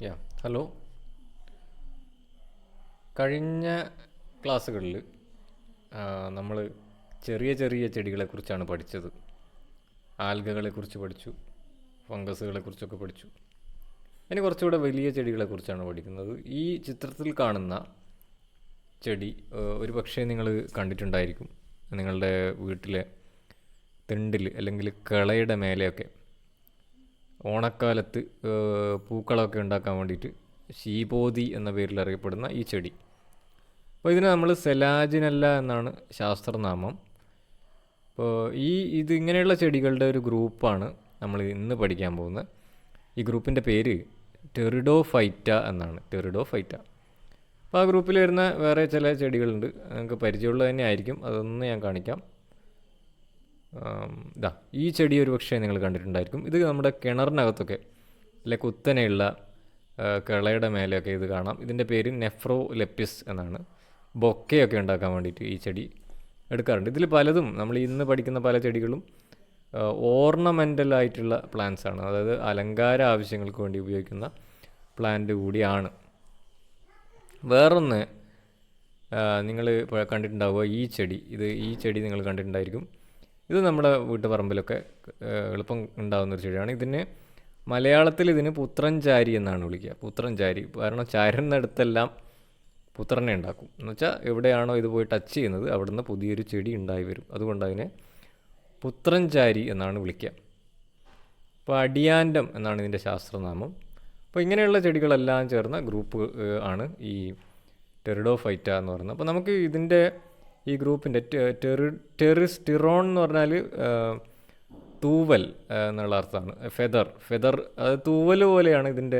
യാ hello. കഴിഞ്ഞ ക്ലാസ്സുകളിൽ നമ്മൾ ചെറിയ ചെറിയ ചെടികളെക്കുറിച്ചാണ് പഠിച്ചത്. ആൽഗകളെക്കുറിച്ച് പഠിച്ചു, ഫംഗസുകളെക്കുറിച്ചൊക്കെ പഠിച്ചു. ഇനി കുറച്ചുകൂടെ വലിയ ചെടികളെക്കുറിച്ചാണ് പഠിക്കുന്നത്. ഈ ചിത്രത്തിൽ കാണുന്ന ചെടി ഒരു പക്ഷേ നിങ്ങൾ കണ്ടിട്ടുണ്ടായിരിക്കും. നിങ്ങളുടെ വീട്ടിലെ തിണ്ടിൽ അല്ലെങ്കിൽ കിളയുടെ മേലെയൊക്കെ ഓണക്കാലത്ത് പൂക്കളൊക്കെ ഉണ്ടാക്കാൻ വേണ്ടിയിട്ട് ശീപോതി എന്ന പേരിൽ അറിയപ്പെടുന്ന ഈ ചെടി. അപ്പോൾ ഇതിനെ നമ്മൾ സെലാജിനല്ല എന്നാണ് ശാസ്ത്രനാമം. അപ്പോൾ ഇങ്ങനെയുള്ള ചെടികളുടെ ഒരു ഗ്രൂപ്പാണ് നമ്മൾ ഇന്ന് പഠിക്കാൻ പോകുന്നത്. ഈ ഗ്രൂപ്പിൻ്റെ പേര് ടെറിഡോഫൈറ്റ എന്നാണ്. ടെറിഡോഫൈറ്റ. അപ്പോൾ ആ ഗ്രൂപ്പിൽ വരുന്ന വേറെ ചില ചെടികളുണ്ട്, നിങ്ങൾക്ക് പരിചയമുള്ളത് തന്നെ ആയിരിക്കും. അതൊന്ന് ഞാൻ കാണിക്കാം. ഈ ചെടി ഒരു പക്ഷേ നിങ്ങൾ കണ്ടിട്ടുണ്ടായിരിക്കും. ഇത് നമ്മുടെ കിണറിനകത്തൊക്കെ അല്ലെ കുത്തനെയുള്ള കിളയുടെ മേലെയൊക്കെ ഇത് കാണാം. ഇതിൻ്റെ പേര് നെഫ്രോലെപ്പിസ് എന്നാണ്. ബൊക്കയൊക്കെ ഉണ്ടാക്കാൻ വേണ്ടിയിട്ട് ഈ ചെടി എടുക്കാറുണ്ട്. ഇതിൽ പലതും നമ്മൾ ഇന്ന് പഠിക്കുന്ന പല ചെടികളും ഓർണമെൻ്റൽ ആയിട്ടുള്ള പ്ലാന്റ്സ് ആണ്. അതായത് അലങ്കാര ആവശ്യങ്ങൾക്ക് വേണ്ടി ഉപയോഗിക്കുന്ന പ്ലാന്റ് കൂടിയാണ്. വേറൊന്ന് നിങ്ങൾ കണ്ടിട്ടുണ്ടാവുക ഈ ചെടി നിങ്ങൾ കണ്ടിട്ടുണ്ടായിരിക്കും. ഇത് നമ്മുടെ വീട്ടുപറമ്പിലൊക്കെ എളുപ്പം ഉണ്ടാകുന്നൊരു ചെടിയാണ്. മലയാളത്തിൽ ഇതിന് പുത്രൻചാരി എന്നാണ് വിളിക്കുക. പുത്രൻചാരി കാരണം ചാരുന്നിടത്തെല്ലാം പുത്രനെ ഉണ്ടാക്കും എന്ന് വെച്ചാൽ എവിടെയാണോ ഇത് പോയി ടച്ച് ചെയ്യുന്നത് അവിടുന്ന് പുതിയൊരു ചെടി ഉണ്ടായി വരും. അതുകൊണ്ട് അതിനെ പുത്രൻചാരി എന്നാണ് വിളിക്കുക. അപ്പോൾ അടിയാൻഡം എന്നാണ് ഇതിൻ്റെ ശാസ്ത്രനാമം. അപ്പോൾ ഇങ്ങനെയുള്ള ചെടികളെല്ലാം ചേർന്ന ഗ്രൂപ്പ് ആണ് ഈ ടെറിഡോഫൈറ്റ എന്ന് പറയുന്നത്. അപ്പോൾ നമുക്ക് ഈ ഗ്രൂപ്പിൻ്റെ ടെറിസ്റ്റിറോൺ എന്ന് പറഞ്ഞാൽ തൂവൽ എന്നുള്ള അർത്ഥമാണ്. ഫെദർ അത് തൂവൽ പോലെയാണ് ഇതിൻ്റെ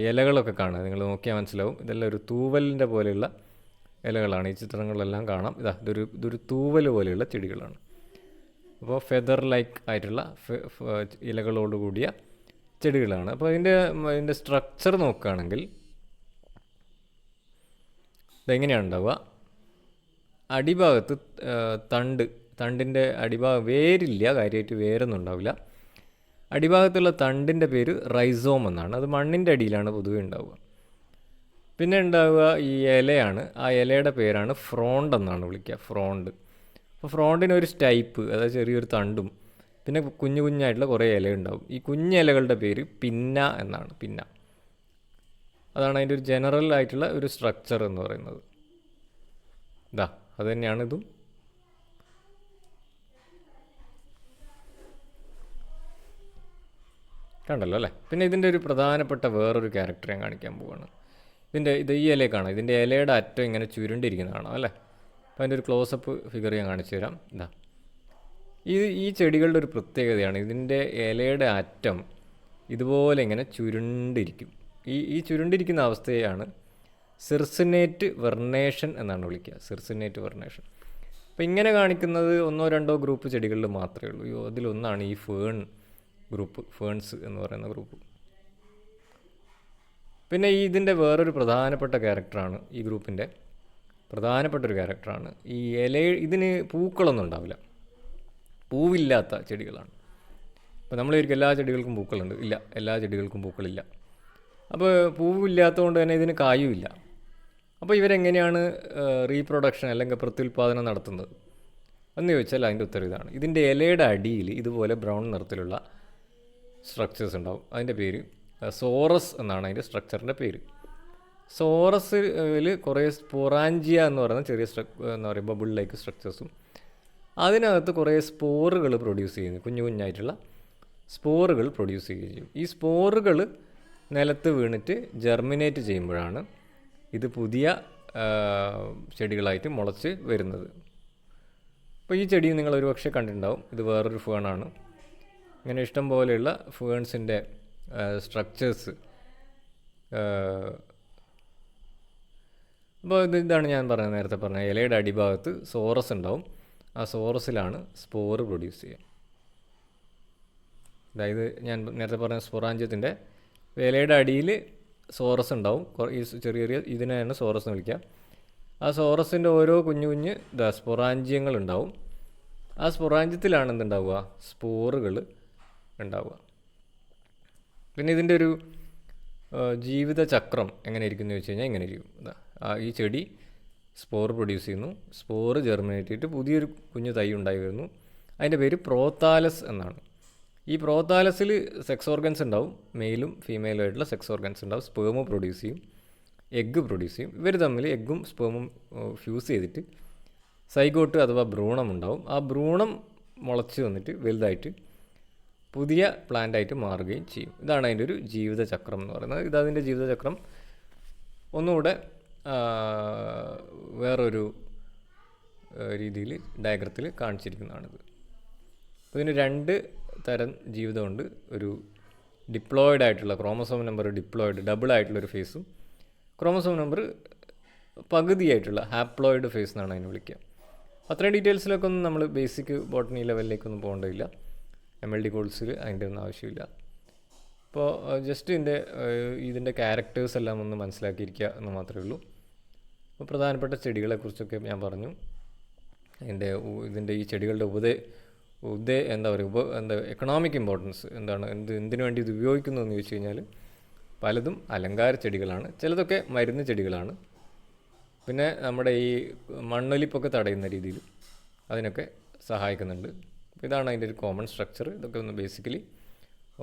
ഇലകളൊക്കെ കാണുക. നിങ്ങൾ നോക്കിയാൽ മനസ്സിലാവും. ഇതെല്ലാം ഒരു തൂവലിൻ്റെ പോലെയുള്ള ഇലകളാണ്. ഈ ചിത്രങ്ങളെല്ലാം കാണാം. ഇതൊരു തൂവൽ പോലെയുള്ള ചെടികളാണ്. അപ്പോൾ ഫെദർ ലൈക്ക് ആയിട്ടുള്ള ഇലകളോട് കൂടിയ ചെടികളാണ്. അപ്പോൾ ഇതിൻ്റെ സ്ട്രക്ചർ നോക്കുകയാണെങ്കിൽ ഇതെങ്ങനെയാണ് ഉണ്ടാവുക? അടിഭാഗത്ത് തണ്ടിൻ്റെ അടിഭാഗം വേരില്ല, കാര്യമായിട്ട് വേരൊന്നും ഉണ്ടാവില്ല. അടിഭാഗത്തുള്ള തണ്ടിൻ്റെ പേര് റൈസോം എന്നാണ്. അത് മണ്ണിൻ്റെ അടിയിലാണ് പൊതുവെ ഉണ്ടാവുക. പിന്നെ ഉണ്ടാവുക ഈ ഇലയാണ്. ആ ഇലയുടെ പേരാണ് ഫ്രോണ്ട് എന്നാണ് വിളിക്കുക. ഫ്രോണ്ട്. അപ്പോൾ ഫ്രോണ്ടിന് ഒരു സ്റ്റൈപ്പ്, അതായത് ചെറിയൊരു തണ്ടും പിന്നെ കുഞ്ഞു കുഞ്ഞായിട്ടുള്ള കുറേ ഇല ഉണ്ടാവും. ഈ കുഞ്ഞിലകളുടെ പേര് പിന്ന എന്നാണ്. പിന്ന അതാണ് അതിൻ്റെ ഒരു ജനറൽ ആയിട്ടുള്ള ഒരു സ്ട്രക്ചർ എന്ന് പറയുന്നത്. അത് തന്നെയാണ് ഇതും. കണ്ടല്ലോ അല്ലേ? പിന്നെ ഇതിൻ്റെ ഒരു പ്രധാനപ്പെട്ട വേറൊരു ക്യാരക്ടർ ഞാൻ കാണിക്കാൻ പോവുകയാണ്. ഈ ഇലയെ കാണാം. ഇതിൻ്റെ ഇലയുടെ അറ്റം ഇങ്ങനെ ചുരുണ്ടിരിക്കുന്ന കാണാം അല്ലേ? അപ്പോൾ അതിൻ്റെ ഒരു ക്ലോസപ്പ് ഫിഗർ ഞാൻ കാണിച്ചു തരാം. ഈ ചെടികളുടെ ഒരു പ്രത്യേകതയാണ് ഇതിൻ്റെ ഇലയുടെ അറ്റം ഇതുപോലെ ഇങ്ങനെ ചുരുണ്ടിരിക്കും. ഈ ചുരുണ്ടിരിക്കുന്ന അവസ്ഥയാണ് സിർസിനേറ്റ് വെർണേഷൻ എന്നാണ് വിളിക്കുക. സിർസിനേറ്റ് വെർണേഷൻ. അപ്പോൾ ഇങ്ങനെ കാണിക്കുന്നത് ഒന്നോ രണ്ടോ ഗ്രൂപ്പ് ചെടികളിൽ മാത്രമേ ഉള്ളൂ. അതിലൊന്നാണ് ഈ ഫേൺസ് എന്ന് പറയുന്ന ഗ്രൂപ്പ്. പിന്നെ ഇതിൻ്റെ വേറൊരു പ്രധാനപ്പെട്ട ക്യാരക്ടറാണ്, ഈ ഗ്രൂപ്പിൻ്റെ പ്രധാനപ്പെട്ട ഒരു ക്യാരക്ടറാണ് ഇതിന് പൂക്കളൊന്നും ഉണ്ടാവില്ല. പൂവില്ലാത്ത ചെടികളാണ്. അപ്പോൾ നമ്മൾ ശരിക്കും എല്ലാ ചെടികൾക്കും പൂക്കളുണ്ട്. ഇല്ല, എല്ലാ ചെടികൾക്കും പൂക്കളില്ല. അപ്പോൾ പൂവില്ലാത്തതുകൊണ്ട് തന്നെ ഇതിന് കായുമില്ല. അപ്പോൾ ഇവരെങ്ങനെയാണ് റീപ്രൊഡക്ഷൻ അല്ലെങ്കിൽ പ്രത്യുൽപാദനം നടത്തുന്നത് എന്ന് ചോദിച്ചാൽ അതിൻ്റെ ഉത്തരം ഇതാണ്. ഇതിൻ്റെ ഇലയുടെ അടിയിൽ ഇതുപോലെ ബ്രൗൺ നിറത്തിലുള്ള സ്ട്രക്ചേഴ്സ് ഉണ്ടാവും. അതിൻ്റെ പേര് സോറസ് എന്നാണ് അതിൻ്റെ സ്ട്രക്ചറിൻ്റെ പേര്. സോറസിൽ കുറേ സ്പൊറാഞ്ചിയ എന്ന് പറയുന്ന ചെറിയ എന്താ പറയുക ബബിൾ ലൈക്ക് സ്ട്രക്ചേഴ്സും അതിനകത്ത് കുറേ സ്പോറുകൾ പ്രൊഡ്യൂസ് ചെയ്യുന്നു. കുഞ്ഞു കുഞ്ഞായിട്ടുള്ള സ്പോറുകൾ പ്രൊഡ്യൂസ് ചെയ്യുകയും ചെയ്യും. ഈ സ്പോറുകൾ നിലത്ത് വീണിട്ട് ജെർമിനേറ്റ് ചെയ്യുമ്പോഴാണ് ഇത് പുതിയ ചെടികളായിട്ട് മുളച്ച് വരുന്നത്. അപ്പോൾ ഈ ചെടി നിങ്ങൾ ഒരു പക്ഷേ കണ്ടിട്ടുണ്ടാവും. ഇത് വേറൊരു ഫേണാണ്. ഇങ്ങനെ ഇഷ്ടം പോലെയുള്ള ഫേൺസിൻ്റെ സ്ട്രക്ചേഴ്സ്. അപ്പോൾ ഇതാണ് ഞാൻ നേരത്തെ പറഞ്ഞ ഇലയുടെ അടിഭാഗത്ത് സോറസ് ഉണ്ടാവും. ആ സോറസിലാണ് സ്പോറ് പ്രൊഡ്യൂസ് ചെയ്യുക. അതായത് ഞാൻ നേരത്തെ പറഞ്ഞ സ്പൊറാഞ്ചിയത്തിൻ്റെ ഇലയുടെ അടിയിൽ സോറസ് ഉണ്ടാവും. ഈ ചെറിയ ഇതിനെയാണ് സോറസ് എന്ന് വിളിക്കുക. ആ സോറസിൻ്റെ ഓരോ കുഞ്ഞു കുഞ്ഞ് സ്പൊറാഞ്ചിയങ്ങളുണ്ടാവും. ആ സ്പൊറാഞ്ചിയത്തിലാണ് എന്തുണ്ടാവുക? സ്പോറുകൾ ഉണ്ടാവുക. പിന്നെ ഇതിൻ്റെ ഒരു ജീവിതചക്രം എങ്ങനെ ഇരിക്കും എന്ന് വെച്ച് കഴിഞ്ഞാൽ ഇങ്ങനെ ഇരിക്കും. ഈ ചെടി സ്പോർ പ്രൊഡ്യൂസ് ചെയ്യുന്നു, സ്പോറ് ജെർമിനേറ്റ് ചെയ്തിട്ട് പുതിയൊരു കുഞ്ഞു തൈ ഉണ്ടായി വരുന്നു. അതിൻ്റെ പേര് പ്രോത്താലസ് എന്നാണ്. ഈ പ്രോത്താലസിൽ സെക്സ് ഓർഗൻസ് ഉണ്ടാവും, മെയിലും ഫീമെയിലും ആയിട്ടുള്ള സെക്സ് ഓർഗൻസ് ഉണ്ടാവും. സ്പേമ് പ്രൊഡ്യൂസ് ചെയ്യും, എഗ്ഗ് പ്രൊഡ്യൂസ് ചെയ്യും. ഇവർ തമ്മിൽ എഗ്ഗും സ്പേമും ഫ്യൂസ് ചെയ്തിട്ട് സൈഗോട്ട് അഥവാ ഭ്രൂണം ഉണ്ടാവും. ആ ഭ്രൂണം മുളച്ച് വന്നിട്ട് വലുതായിട്ട് പുതിയ പ്ലാന്റായിട്ട് മാറുകയും ചെയ്യും. ഇതാണ് അതിൻ്റെ ഒരു ജീവിതചക്രം എന്ന് പറയുന്നത്. ഇതതിൻ്റെ ജീവിതചക്രം ഒന്നുകൂടെ വേറൊരു രീതിയിൽ ഡയഗ്രത്തിൽ കാണിച്ചിരിക്കുന്നതാണിത്. അപ്പോൾ ഇതിന് 2 തരം ജീവിതമുണ്ട്. ഒരു ഡിപ്ലോയിഡ് ആയിട്ടുള്ള ക്രോമസോം നമ്പർ ഡിപ്ലോയിഡ് ഡബിൾ ആയിട്ടുള്ളൊരു ഫേസും ക്രോമസോം നമ്പർ പകുതിയായിട്ടുള്ള ഹാപ്ലോയിഡ് ഫേസ് എന്നാണ് അതിന് വിളിക്കുക. അത്രയും ഡീറ്റെയിൽസിലൊക്കെ ഒന്നും നമ്മൾ ബേസിക് ബോട്ടണി ലെവലിലേക്കൊന്നും പോകേണ്ടതില്ല. MLD കോഴ്സിൽ അതിൻ്റെ ഒന്നും ആവശ്യമില്ല. അപ്പോൾ ജസ്റ്റ് ഇതിൻ്റെ ക്യാരക്ടേഴ്സ് എല്ലാം ഒന്ന് മനസ്സിലാക്കിയിരിക്കുക എന്ന് മാത്രമേ ഉള്ളൂ. അപ്പോൾ പ്രധാനപ്പെട്ട ചെടികളെക്കുറിച്ചൊക്കെ ഞാൻ പറഞ്ഞു. ഇതിൻ്റെ ഈ ചെടികളുടെ എന്താ പറയുക എക്കണോമിക് ഇമ്പോർട്ടൻസ് എന്താണ്, എന്തിനു വേണ്ടി ഇത് ഉപയോഗിക്കുന്നു എന്ന് ചോദിച്ചു കഴിഞ്ഞാൽ പലതും അലങ്കാര ചെടികളാണ്, ചിലതൊക്കെ മരുന്ന് ചെടികളാണ്. പിന്നെ നമ്മുടെ ഈ മണ്ണൊലിപ്പൊക്കെ തടയുന്ന രീതിയിൽ അതിനൊക്കെ സഹായിക്കുന്നുണ്ട്. ഇതാണ് അതിൻ്റെ ഒരു കോമൺ സ്ട്രക്ചർ. ഇതൊക്കെ ഒന്ന് ബേസിക്കലി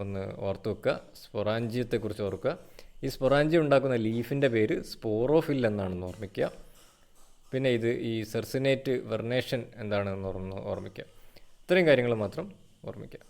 ഒന്ന് ഓർത്ത് വെക്കുക. സ്പൊറാഞ്ചിയത്തെക്കുറിച്ച് ഓർക്കുക. ഈ സ്പൊറാഞ്ചിയം ഉണ്ടാക്കുന്ന ലീഫിൻ്റെ പേര് സ്പോറോഫിൽ എന്നാണെന്ന് ഓർമ്മിക്കുക. പിന്നെ ഈ സെർസിനേറ്റ് വെർണേഷൻ എന്താണെന്ന് ഓർമ്മിക്കുക. ഇത്രയും കാര്യങ്ങൾ മാത്രം ഓർമ്മിക്കുക.